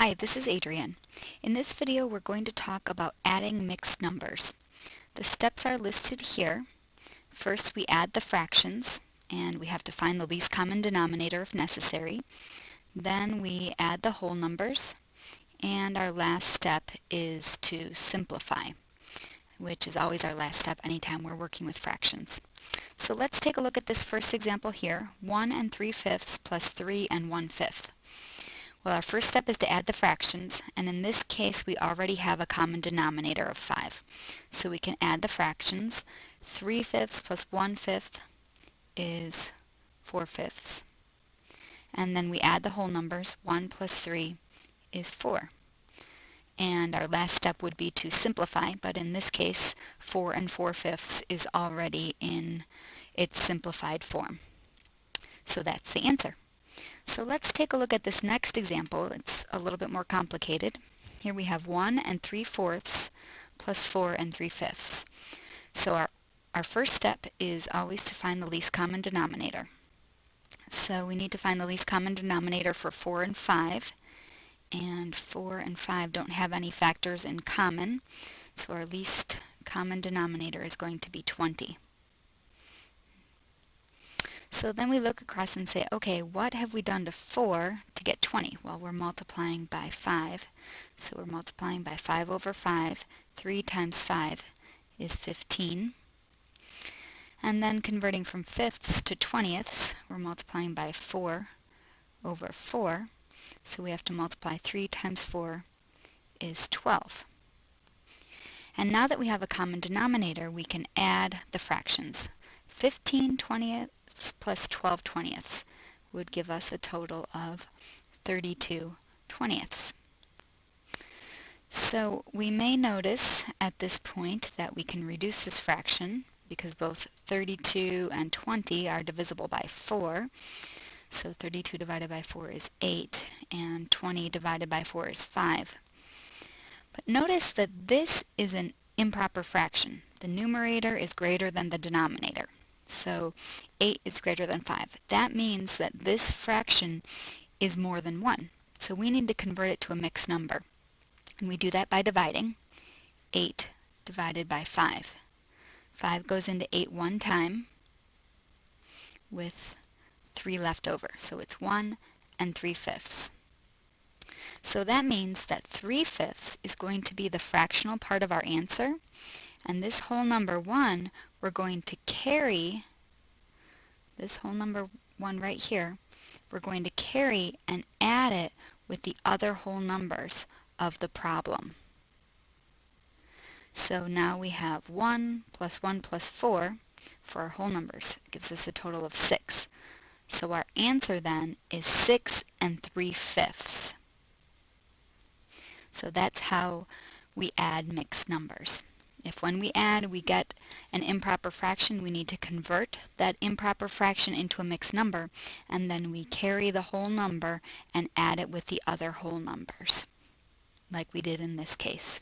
Hi, this is Adrienne. In this video we're going to talk about adding mixed numbers. The steps are listed here. First we add the fractions, and we have to find the least common denominator if necessary. Then we add the whole numbers, and our last step is to simplify, which is always our last step anytime we're working with fractions. So let's take a look at this first example here, 1 3/5 plus 3 1/5. Well, our first step is to add the fractions, and in this case we already have a common denominator of 5. So we can add the fractions. 3/5 plus 1/5 is 4/5. And then we add the whole numbers. 1 plus 3 is 4. And our last step would be to simplify, but in this case 4 4/5 is already in its simplified form. So that's the answer. So let's take a look at this next example. It's a little bit more complicated. Here we have 1 3/4 plus 4 3/5. So our first step is always to find the least common denominator. So we need to find the least common denominator for 4 and 5. And 4 and 5 don't have any factors in common. So our least common denominator is going to be 20. So then we look across and say, okay, what have we done to 4 to get 20? Well, we're multiplying by 5. So we're multiplying by 5 over 5. 3 times 5 is 15. And then converting from fifths to 20ths, we're multiplying by 4 over 4. So we have to multiply 3 times 4 is 12. And now that we have a common denominator, we can add the fractions. 15 20ths plus 12 20ths would give us a total of 32 20ths. So we may notice at this point that we can reduce this fraction because both 32 and 20 are divisible by 4. So 32 divided by 4 is 8, and 20 divided by 4 is 5. But notice that this is an improper fraction. The numerator is greater than the denominator. So 8 is greater than 5. That means that this fraction is more than 1. So we need to convert it to a mixed number. And we do that by dividing. 8 divided by 5. 5 goes into 8 one time with 3 left over. So it's 1 3/5. So that means that 3/5 is going to be the fractional part of our answer. And this whole number 1, we're going to carry, this whole number 1 right here, we're going to carry and add it with the other whole numbers of the problem. So now we have 1 plus 4 for our whole numbers. It gives us a total of 6. So our answer then is 6 3/5. So that's how we add mixed numbers. If when we add we get an improper fraction, we need to convert that improper fraction into a mixed number, and then we carry the whole number and add it with the other whole numbers, like we did in this case.